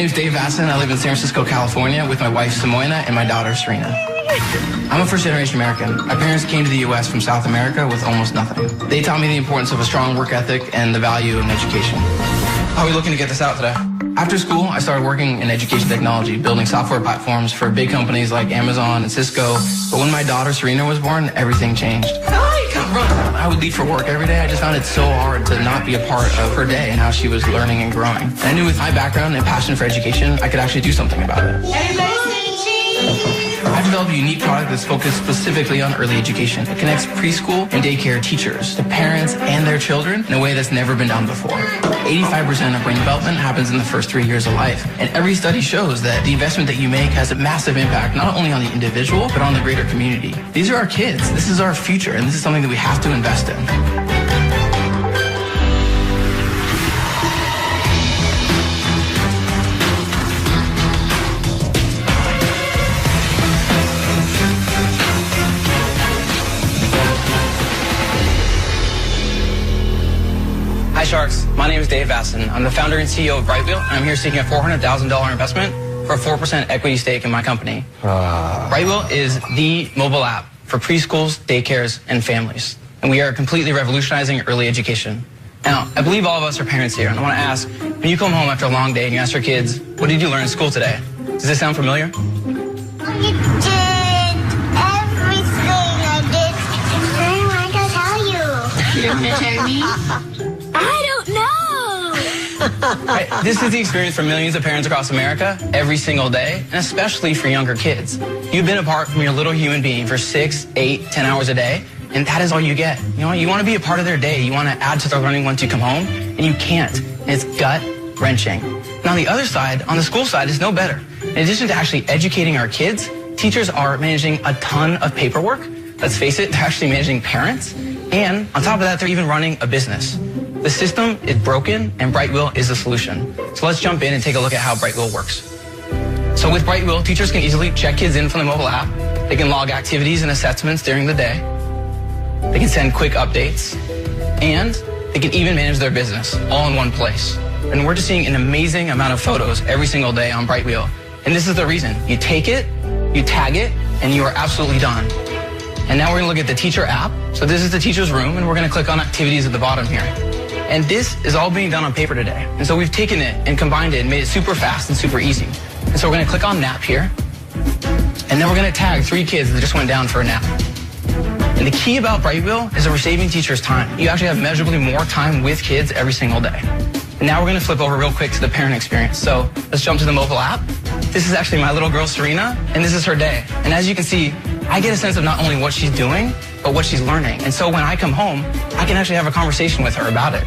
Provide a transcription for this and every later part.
name is Dave Vasson. I live in San Francisco, California with my wife, Simoina, and my daughter, Serena. I'm a first-generation American. My parents came to the U.S. from South America with almost nothing. They taught me the importance of a strong work ethic and the value of an education. How are we looking to get this out today? After school, I started working in education technology, building software platforms for big companies like Amazon and Cisco. But when my daughter, Serena, was born, everything changed. I would leave for work every day. I just found it so hard to not be a part of her day and how she was learning and growing. And I knew with my background and passion for education, I could actually do something about it. I've developed a unique product that's focused specifically on early education. It connects preschool and daycare teachers to parents and their children in a way that's never been done before. 85% of brain development happens in the first 3 years of life. And every study shows that the investment that you make has a massive impact, not only on the individual, but on the greater community. These are our kids. This is our future, and this is something that we have to invest in. Hi Sharks, my name is Dave Vasson. I'm the founder and CEO of Brightwheel, and I'm here seeking a $400,000 investment for a 4% equity stake in my company. Brightwheel is the mobile app for preschools, daycares, and families. And we are completely revolutionizing early education. Now, I believe all of us are parents here, and I want to ask, when you come home after a long day and you ask your kids, what did you learn in school today? Does this sound familiar? I did everything I did. I don't want to tell you. You're going to tell me? I don't know. Right. This is the experience for millions of parents across America every single day, and especially for younger kids. You've been apart from your little human being for 6, 8, 10 hours a day, and that is all you get. You know, you want to be a part of their day. You want to add to their learning once you come home, and you can't. And it's gut-wrenching. Now, on the other side, on the school side, it's no better. In addition to actually educating our kids, teachers are managing a ton of paperwork. Let's face it, they're actually managing parents. And on top of that, they're even running a business. The system is broken, and Brightwheel is the solution. So let's jump in and take a look at how Brightwheel works. So with Brightwheel, teachers can easily check kids in from the mobile app. They can log activities and assessments during the day. They can send quick updates. And they can even manage their business all in one place. And we're just seeing an amazing amount of photos every single day on Brightwheel. And this is the reason. You take it, you tag it, and you are absolutely done. And now we're going to look at the teacher app. So this is the teacher's room, and we're going to click on activities at the bottom here. And this is all being done on paper today. And so we've taken it and combined it and made it super fast and super easy. And so we're going to click on nap here. And then we're going to tag 3 kids that just went down for a nap. And the key about Brightwheel is that we're saving teachers time. You actually have measurably more time with kids every single day. And now we're going to flip over real quick to the parent experience. So let's jump to the mobile app. This is actually my little girl, Serena, and this is her day. And as you can see, I get a sense of not only what she's doing, but what she's learning. And so when I come home, I can actually have a conversation with her about it.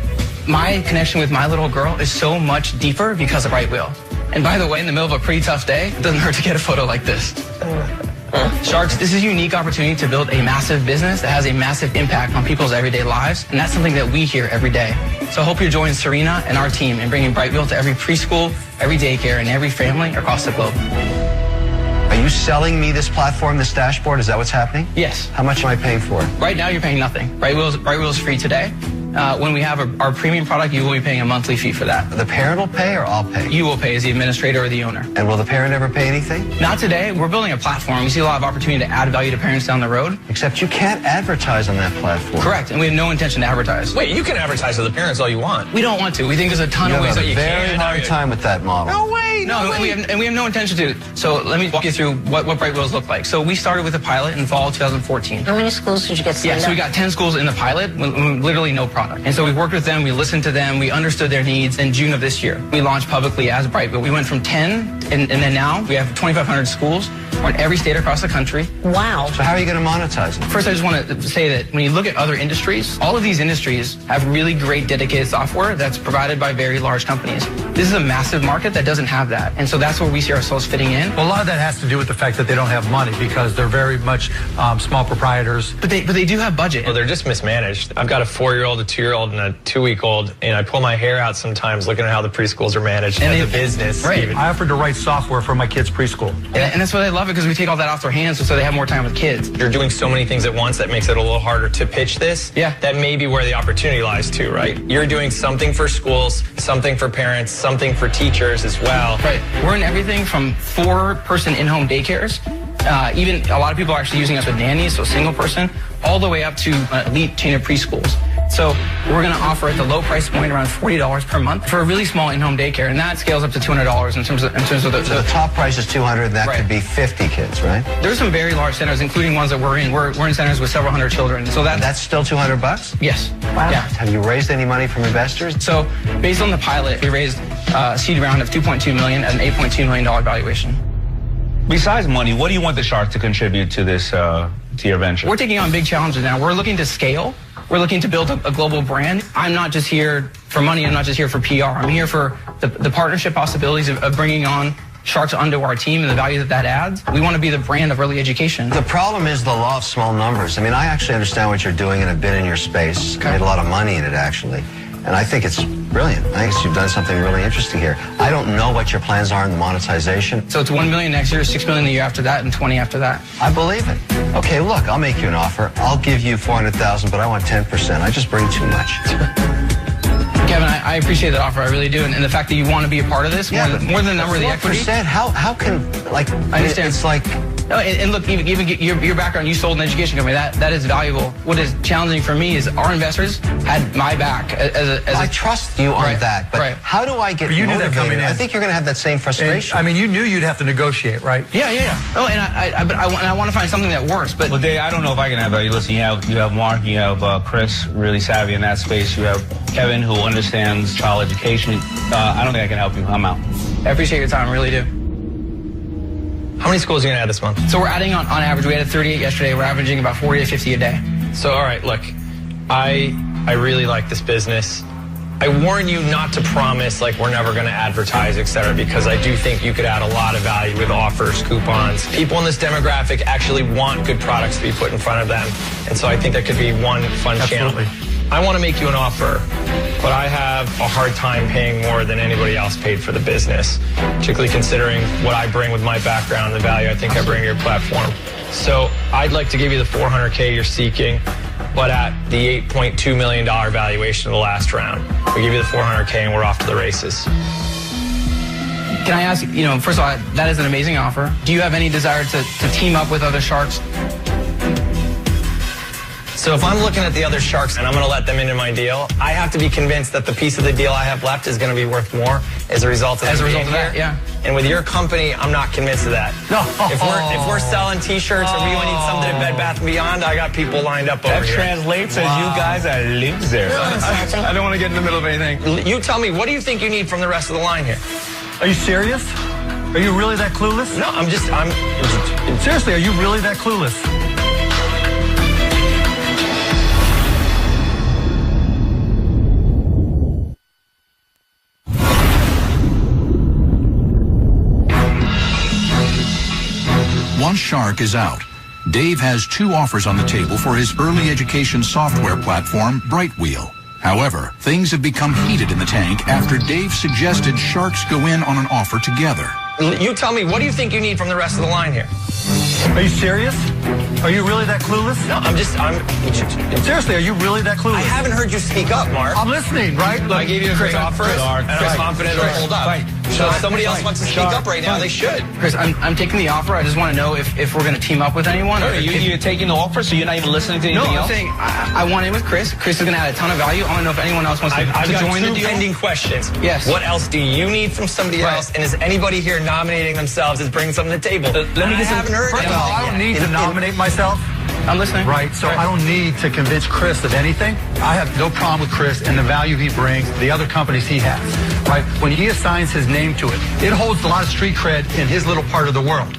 My connection with my little girl is so much deeper because of Brightwheel. And by the way, in the middle of a pretty tough day, it doesn't hurt to get a photo like this. Sharks, this is a unique opportunity to build a massive business that has a massive impact on people's everyday lives, and that's something that we hear every day. So I hope you're joining Serena and our team in bringing Brightwheel to every preschool, every daycare, and every family across the globe. Are you selling me this platform, this dashboard? Is that what's happening? Yes. How much am I paying for it? Right now, you're paying nothing. Brightwheel is free today. When we have our premium product, you will be paying a monthly fee for that. The parent will pay, or I'll pay? You will pay as the administrator or the owner. And will the parent ever pay anything? Not today. We're building a platform. We see a lot of opportunity to add value to parents down the road. Except you can't advertise on that platform. Correct, and we have no intention to advertise. Wait, you can advertise to the parents all you want. We don't want to. We think there's a ton of ways that you can. You have a very hard time with that model. No way. No, we have no intention to. So let me walk you through what Brightwheels look like. So we started with a pilot in fall 2014. How many schools did you get signed up? Yeah, so we got 10 schools in the pilot with literally no product. And so we worked with them, we listened to them, we understood their needs. In June of this year, we launched publicly as Brightwheel. We went from 10, and then now we have 2,500 schools. We're in every state across the country. Wow. So how are you going to monetize it? First, I just want to say that when you look at other industries, all of these industries have really great dedicated software that's provided by very large companies. This is a massive market that doesn't have that. And so that's where we see ourselves fitting in. Well, a lot of that has to do with the fact that they don't have money because they're very much small proprietors. But they do have budget. Well, they're just mismanaged. I've got a 4-year-old, a 2-year-old, and a 2-week-old, and I pull my hair out sometimes looking at how the preschools are managed as a business. Right. I offered to write software for my kids' preschool. And that's why they love it, because we take all that off their hands so they have more time with kids. You're doing so many things at once that makes it a little harder to pitch this. Yeah. That may be where the opportunity lies too, right? You're doing something for schools, something for parents, something for teachers as well. Right. We're in everything from 4-person in-home daycares. Even a lot of people are actually using us with nannies, so single person, all the way up to an elite chain of preschools. So we're going to offer at the low price point around $40 per month for a really small in-home daycare, and that scales up to $200 in terms of the. So the top price is $200. That Right. could be 50 kids, right? There's some very large centers, including ones that we're in. We're in centers with several hundred children. So That's still $200? yes. Wow. Yeah. Have you raised any money from investors? So based on the pilot, we raised a seed round of $2.2 million at an $8.2 million valuation. Besides money, what do you want the Shark to contribute to this, to your venture? We're taking on big challenges now. We're looking to scale. We're looking to build a global brand. I'm not just here for money. I'm not just here for PR. I'm here for the partnership possibilities of bringing on Sharks onto our team and the value that adds. We want to be the brand of early education. The problem is the law of small numbers. I mean, I actually understand what you're doing and have been in your space. Made a lot of money in it, actually. And I think it's brilliant. I think you've done something really interesting here. I don't know what your plans are in the monetization. So it's $1 million next year, $6 million the year after that, and $20 million after that. I believe it. Okay, look, I'll make you an offer. I'll give you $400,000, but I want 10%. I just bring too much. Kevin, I appreciate that offer. I really do. And the fact that you want to be a part of this, more than the number of the equity. 4%? How can, like, I understand. It's like... No, and look, even your background, you sold an education company. That is valuable. What is challenging for me is our investors had my back as I trust you on Right, that, but right. how do I get You knew that motivated? coming in. I think you're going to have that same And, frustration. I mean, you knew you'd have to negotiate, right? Yeah. Oh, and I want to find something that works. But Well, Dave, I don't know if I can have value. Listen, you have Mark, you have Chris, really savvy in that space. You have Kevin, who understands child education. I don't think I can help you. I'm out. I appreciate your time. I really do. How many schools are you going to add this month? So we're adding on average. We added 38 yesterday. We're averaging about 40 to 50 a day. So, all right, look, I really like this business. I warn you not to promise like we're never going to advertise, et cetera, because I do think you could add a lot of value with offers, coupons. People in this demographic actually want good products to be put in front of them. And so I think that could be one fun Absolutely. channel. I want to make you an offer, but I have a hard time paying more than anybody else paid for the business, particularly considering what I bring with my background and the value I think I bring to your platform. So I'd like to give you the $400K you're seeking, but at the $8.2 million valuation of the last round. We give you the $400K and we're off to the races. Can I ask, first of all, that is an amazing offer. Do you have any desire to team up with other Sharks? So if I'm looking at the other Sharks and I'm going to let them into my deal, I have to be convinced that the piece of the deal I have left is going to be worth more as a result of them being that, here. yeah. And with your company, I'm not convinced of that. No. If we're selling T-shirts or we need something at Bed Bath & Beyond, I got people lined up over That here. translates as you guys are losers. I don't want to get in the middle of anything. You tell me, what do you think you need from the rest of the line here? Are you serious? Are you really that clueless? No, I'm Seriously, are you really that clueless? Once Shark is out, Dave has 2 offers on the table for his early education software platform, Brightwheel. However, things have become heated in the tank after Dave suggested Sharks go in on an offer together. You tell me, what do you think you need from the rest of the line here? Are you serious? Are you really that clueless? No, Seriously, are you really that clueless? I haven't heard you speak up, Mark. I'm listening, right? I gave you a great offer, and I'm confident it'll hold up. So if somebody else wants to speak up right now, they should. Chris, I'm taking the offer. I just want to know if we're going to team up with anyone. Or You're taking the offer, so you're not even listening to anything else? No, I'm saying I want in with Chris. Chris is going to add a ton of value. I want to know if anyone else wants to join the I've got 2 deal. pending questions. Yes. What else do you need from somebody else? And is anybody here nominating themselves as bringing something to the table? Let me get some. I haven't heard First of all, I don't need to nominate myself. I'm listening. Right, so I don't need to convince Chris of anything. I have no problem with Chris and the value he brings, the other companies he has. Right, when he assigns his name to it, it holds a lot of street cred in his little part of the world.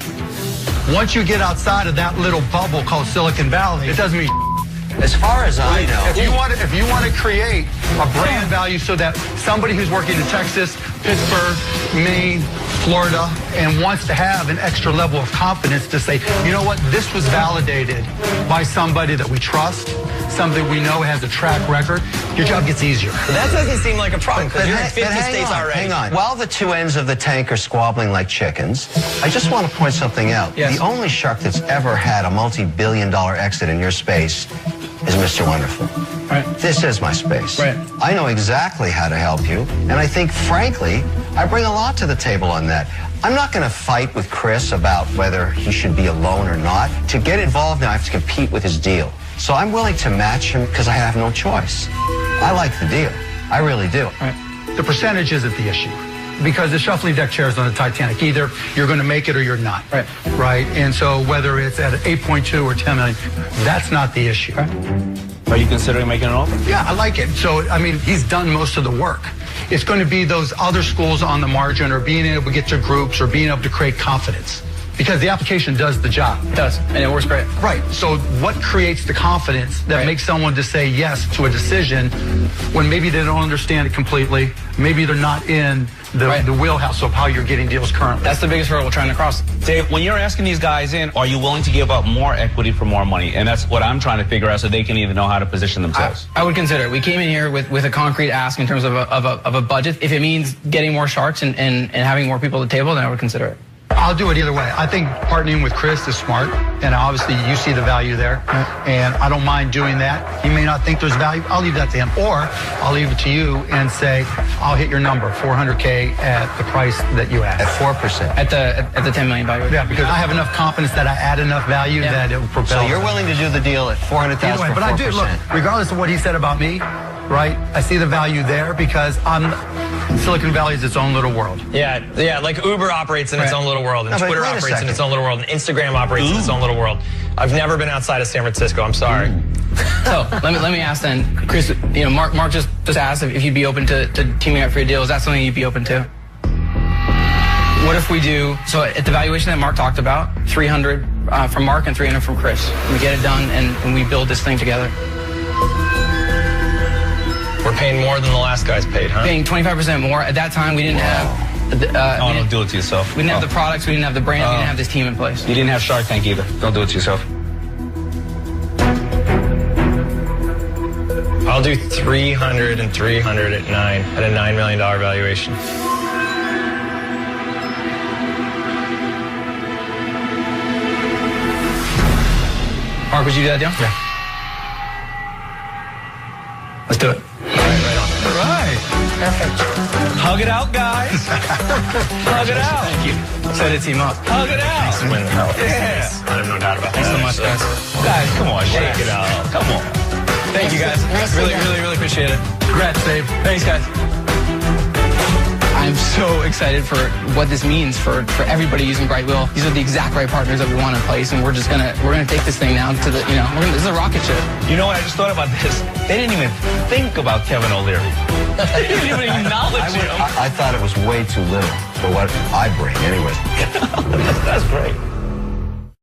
Once you get outside of that little bubble called Silicon Valley, it doesn't mean. As far as I know, If you want to create a brand value so that somebody who's working in Texas, Pittsburgh, Maine, Florida, and wants to have an extra level of confidence to say, you know what, this was validated by somebody that we trust, somebody we know has a track record, your job gets easier. That doesn't seem like a problem because you're in 50 states already. Hang on. While the two ends of the tank are squabbling like chickens, I just want to point something out. Yes. The only shark that's ever had a multi-billion-dollar exit in your space is Mr. Wonderful. Right. This is my space. Right. I know exactly how to help you, and I think, frankly, I bring a lot to the table on that. I'm not going to fight with Chris about whether he should be alone or not. To get involved now, I have to compete with his deal. So I'm willing to match him because I have no choice. I like the deal. I really do. Right. The percentage isn't the issue. Because the shuffling deck chairs on the Titanic, either you're going to make it or you're not. Right. Right? And so whether it's at 8.2 or 10 million, that's not the issue. Are you considering making an offer? Yeah, I like it. So, I mean, he's done most of the work. It's going to be those other schools on the margin or being able to get to groups or being able to create confidence. Because the application does the job. It does, and it works great. Right. So what creates the confidence that makes someone to say yes to a decision when maybe they don't understand it completely, maybe they're not in the wheelhouse of how you're getting deals currently. That's the biggest hurdle we're trying to cross. Dave, when you're asking these guys in, are you willing to give up more equity for more money? And that's what I'm trying to figure out so they can even know how to position themselves. I would consider it. We came in here with a concrete ask in terms of a budget. If it means getting more sharks and having more people at the table, then I would consider it. I'll do it either way. I think partnering with Chris is smart, and obviously you see the value there, and I don't mind doing that. He may not think there's value. I'll leave that to him, or I'll leave it to you and say, I'll hit your number, $400K at the price that you asked. At 4%. At the 10 million value. Yeah, because I have enough confidence that I add enough value that it will propel. So you're willing to do the deal at $400,000 for 4%? But I do, look, regardless of what he said about me, right, I see the value there because Silicon Valley is its own little world. Yeah, like Uber operates in its own little world, and Twitter operates in its own little world, and Instagram operates in its own little world. I've never been outside of San Francisco. I'm sorry. So let me ask then, Chris. You know, Mark just asked if you'd be open to teaming up for a deal. Is that something you'd be open to? What if we do so at the valuation that Mark talked about, 300 from Mark and 300 from Chris? We get it done and we build this thing together. We're paying more than the last guy's paid, huh? Paying 25% more. At that time, we didn't have. Don't do it to yourself. We didn't have the products. We didn't have the brand. We didn't have this team in place. You didn't have Shark Tank either. Don't do it to yourself. I'll do 300 and 300 at a $9 million valuation. Mark, would you do that deal? Yeah. Let's do it. All right. Perfect. Hug it out, guys. Hug it out. Thank you. Set a team up. Hug it out. Win the hell. Yeah. I have no doubt about that. Thanks so much, guys. Guys, come on. Shake it out. Come on. Thank you, guys. Nice really, to know. really, really appreciate it. Congrats, Dave. Thanks, guys. I'm so excited for what this means for everybody using Brightwheel. These are the exact right partners that we want in place, and we're gonna take this thing now to the this is a rocket ship. You know what? I just thought about this. They didn't even think about Kevin O'Leary. They didn't even acknowledge him. I thought it was way too little for what I bring, anyway.